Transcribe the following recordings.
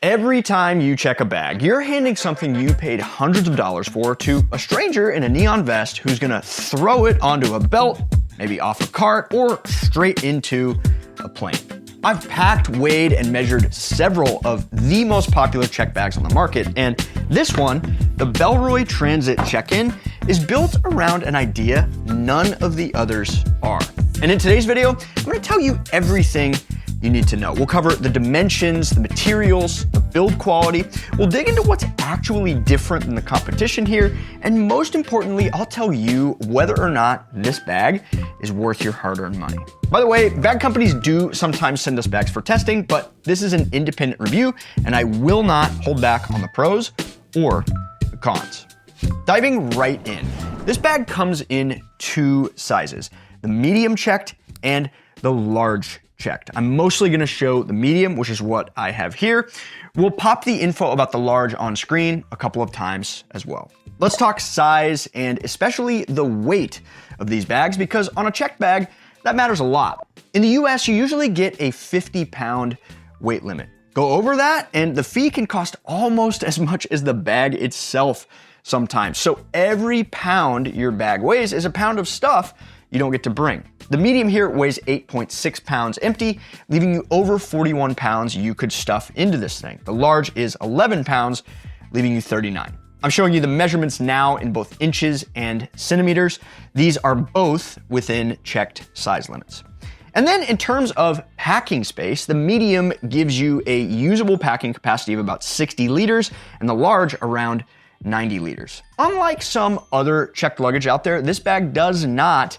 Every time you check a bag, you're handing something you paid hundreds of dollars for to a stranger in a neon vest who's gonna throw it onto a belt, maybe off a cart, or straight into a plane. I've packed, weighed, and measured several of the most popular check bags on the market, and this one, the Bellroy Transit Check-In, is built around an idea none of the others are. And in today's video, I'm gonna tell you everything you need to know. We'll cover the dimensions, the materials, the build quality. We'll dig into what's actually different than the competition here. And most importantly, I'll tell you whether or not this bag is worth your hard-earned money. By the way, bag companies do sometimes send us bags for testing, but this is an independent review and I will not hold back on the pros or the cons. Diving right in, this bag comes in two sizes, the medium checked and the large checked. I'm mostly gonna show the medium, which is what I have here. We'll pop the info about the large on screen a couple of times as well. Let's talk size and especially the weight of these bags, because on a checked bag, that matters a lot. In the US, you usually get a 50-pound weight limit. Go over that and the fee can cost almost as much as the bag itself sometimes. So every pound your bag weighs is a pound of stuff you don't get to bring. The medium here weighs 8.6 pounds empty, leaving you over 41 pounds you could stuff into this thing. The large is 11 pounds, leaving you 39. I'm showing you the measurements now in both inches and centimeters. These are both within checked size limits. And then in terms of packing space, the medium gives you a usable packing capacity of about 60 liters and the large around 90 liters. Unlike some other checked luggage out there, this bag does not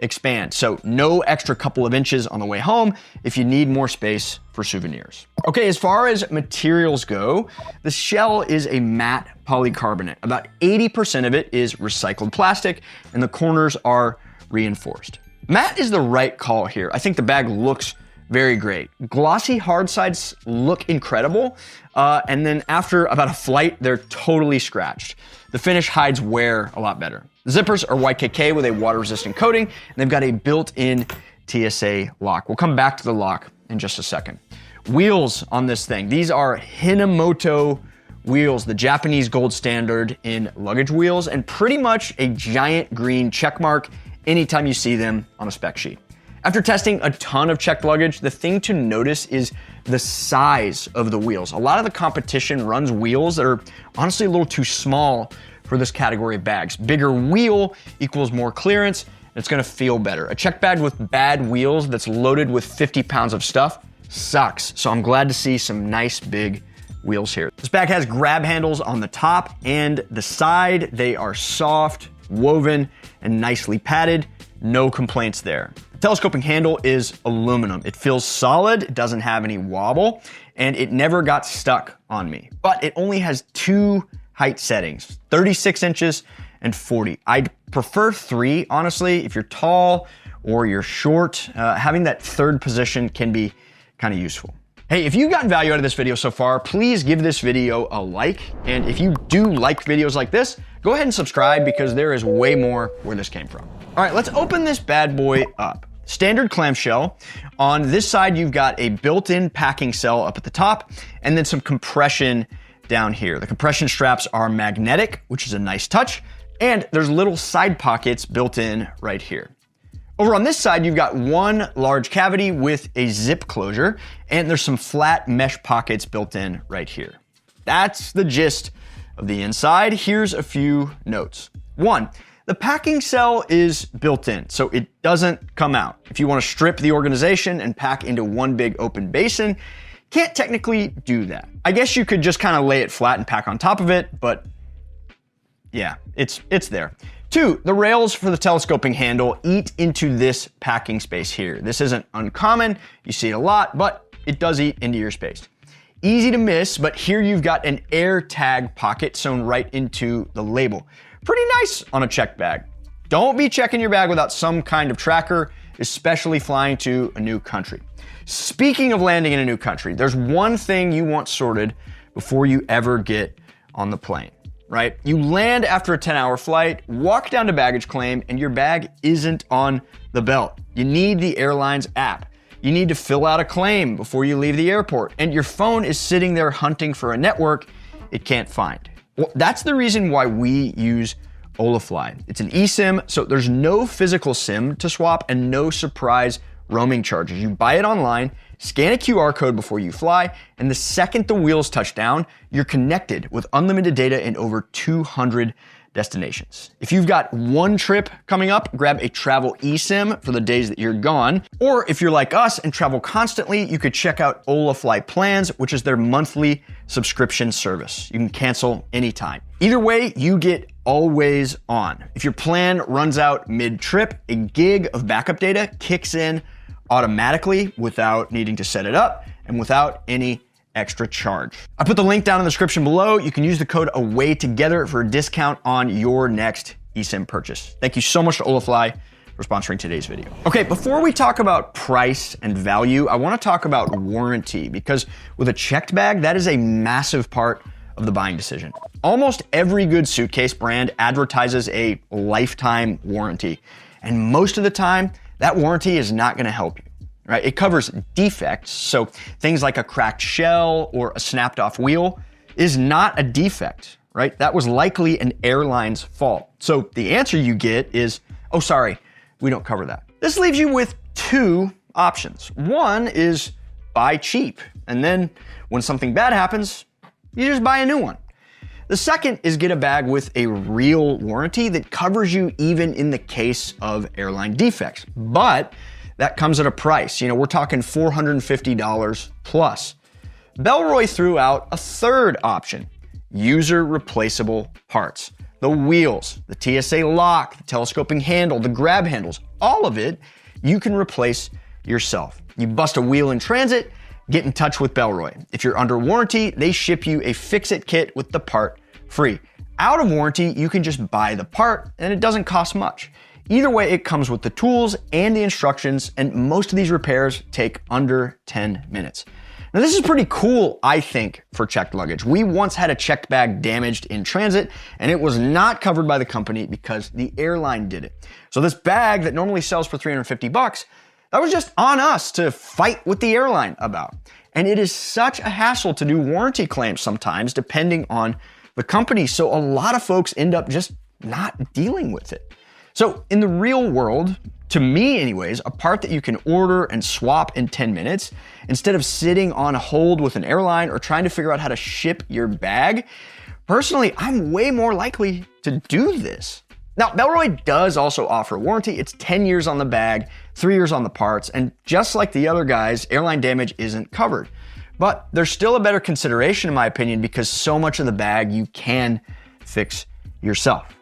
expand, so no extra couple of inches on the way home if you need more space for souvenirs. Okay, as far as materials go, the shell is a matte polycarbonate. About 80% of it is recycled plastic and the corners are reinforced. Matte is the right call here. I think the bag looks very great. Glossy hard sides look incredible, and then after about a flight, they're totally scratched. The finish hides wear a lot better. The zippers are YKK with a water-resistant coating, and they've got a built-in TSA lock. We'll come back to the lock in just a second. Wheels on this thing. These are Hinomoto wheels, the Japanese gold standard in luggage wheels, and pretty much a giant green check mark anytime you see them on a spec sheet. After testing a ton of checked luggage, the thing to notice is the size of the wheels. A lot of the competition runs wheels that are honestly a little too small for this category of bags. Bigger wheel equals more clearance, and it's gonna feel better. A checked bag with bad wheels that's loaded with 50 pounds of stuff sucks. So I'm glad to see some nice big wheels here. This bag has grab handles on the top and the side. They are soft, woven, and nicely padded. No complaints there. Telescoping handle is aluminum. It feels solid, it doesn't have any wobble, and it never got stuck on me. But it only has two height settings, 36 inches and 40. I'd prefer 3, honestly. If you're tall or you're short, having that third position can be kind of useful. Hey, if you've gotten value out of this video so far, please give this video a like. And if you do like videos like this, go ahead and subscribe because there is way more where this came from. All right, let's open this bad boy up. Standard clamshell. On this side, you've got a built-in packing cell up at the top and then some compression down here. The compression straps are magnetic, which is a nice touch, and there's little side pockets built in right here. Over on this side, you've got one large cavity with a zip closure, and there's some flat mesh pockets built in right here. That's the gist of the inside. Here's a few notes. 1, the packing cell is built in, so it doesn't come out. If you want to strip the organization and pack into one big open basin, can't technically do that. I guess you could just kind of lay it flat and pack on top of it, but yeah, it's there. 2, the rails for the telescoping handle eat into this packing space here. This isn't uncommon, you see it a lot, but it does eat into your space. Easy to miss, but here you've got an air tag pocket sewn right into the label. Pretty nice on a checked bag. Don't be checking your bag without some kind of tracker, especially flying to a new country. Speaking of landing in a new country, there's one thing you want sorted before you ever get on the plane, right? You land after a 10-hour flight, walk down to baggage claim, and your bag isn't on the belt. You need the airline's app. you need to fill out a claim before you leave the airport, and your phone is sitting there hunting for a network it can't find. Well, that's the reason why we use Olafly. It's an eSIM, so there's no physical SIM to swap and no surprise roaming charges. You buy it online, scan a QR code before you fly, and the second the wheels touch down, you're connected with unlimited data in over 200 destinations. If you've got one trip coming up, grab a travel eSIM for the days that you're gone. Or if you're like us and travel constantly, you could check out Olafly Plans, which is their monthly subscription service. You can cancel anytime. Either way, you get always on. If your plan runs out mid-trip, a gig of backup data kicks in automatically without needing to set it up and without any extra charge. I put the link down in the description below. You can use the code AWAYTOGETHER for a discount on your next eSIM purchase. Thank you so much to Olafly for sponsoring today's video. Okay, before we talk about price and value, I want to talk about warranty, because with a checked bag, that is a massive part of the buying decision. Almost every good suitcase brand advertises a lifetime warranty, and most of the time, that warranty is not going to help you. Right? It covers defects, so things like a cracked shell or a snapped off wheel is not a defect, right? That was likely an airline's fault. So the answer you get is, oh, sorry, we don't cover that. This leaves you with two options. One is buy cheap, and then when something bad happens, you just buy a new one. The second is get a bag with a real warranty that covers you even in the case of airline defects. But that comes at a price. You know, we're talking $450 plus. Bellroy threw out a third option, user replaceable parts. The wheels, the TSA lock, the telescoping handle, the grab handles, all of it you can replace yourself. You bust a wheel in transit, get in touch with Bellroy. If you're under warranty, they ship you a fix-it kit with the part free. Out of warranty, you can just buy the part and it doesn't cost much. Either way, it comes with the tools and the instructions, and most of these repairs take under 10 minutes. Now, this is pretty cool, I think, for checked luggage. We once had a checked bag damaged in transit, and it was not covered by the company because the airline did it. So this bag that normally sells for $350, that was just on us to fight with the airline about. And it is such a hassle to do warranty claims sometimes, depending on the company. So a lot of folks end up just not dealing with it. So in the real world, to me anyways, a part that you can order and swap in 10 minutes, instead of sitting on hold with an airline or trying to figure out how to ship your bag, personally, I'm way more likely to do this. Now, Bellroy does also offer a warranty. It's 10 years on the bag, 3 years on the parts, and just like the other guys, airline damage isn't covered. But there's still a better consideration in my opinion, because so much of the bag you can fix yourself.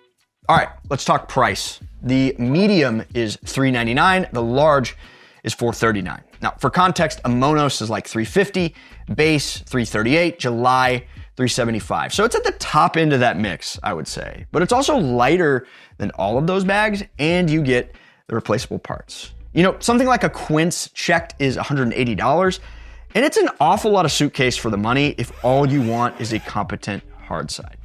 All right, let's talk price. The medium is $399, the large is $439. Now, for context, a Monos is like $350, base $338, July $375. So it's at the top end of that mix, I would say. But it's also lighter than all of those bags, and you get the replaceable parts. You know, something like a Quince checked is $180, and it's an awful lot of suitcase for the money if all you want is a competent hard side.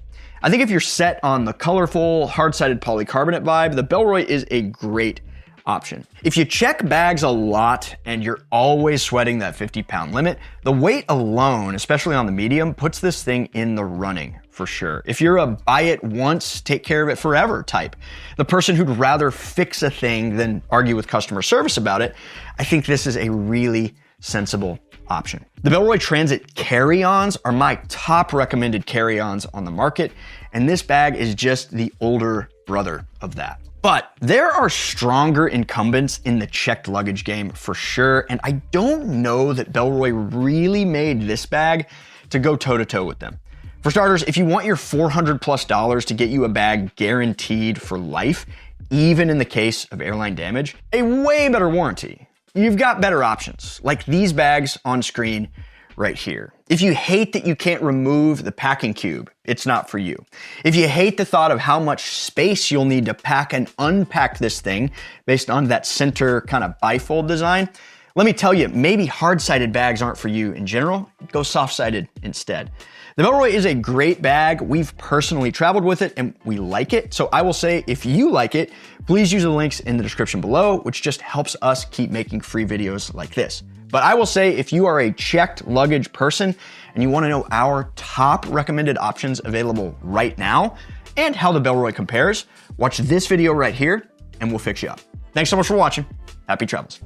I think if you're set on the colorful, hard-sided polycarbonate vibe, the Bellroy is a great option. If you check bags a lot and you're always sweating that 50-pound limit, the weight alone, especially on the medium, puts this thing in the running for sure. If you're a buy it once, take care of it forever type, the person who'd rather fix a thing than argue with customer service about it, I think this is a really sensible option. The Bellroy Transit carry-ons are my top recommended carry-ons on the market, and this bag is just the older brother of that. But there are stronger incumbents in the checked luggage game for sure, and I don't know that Bellroy really made this bag to go toe-to-toe with them. For starters, if you want your $400+ to get you a bag guaranteed for life, even in the case of airline damage, a way better warranty, you've got better options, like these bags on screen right here. If you hate that you can't remove the packing cube, it's not for you. If you hate the thought of how much space you'll need to pack and unpack this thing based on that center kind of bifold design, Let me tell you, maybe hard-sided bags aren't for you in general. Go soft-sided instead. The Bellroy is a great bag. We've personally traveled with it and we like it. So I will say, if you like it, please use the links in the description below, which just helps us keep making free videos like this. But I will say, if you are a checked luggage person and you want to know our top recommended options available right now and how the Bellroy compares, watch this video right here and we'll fix you up. Thanks so much for watching. Happy travels.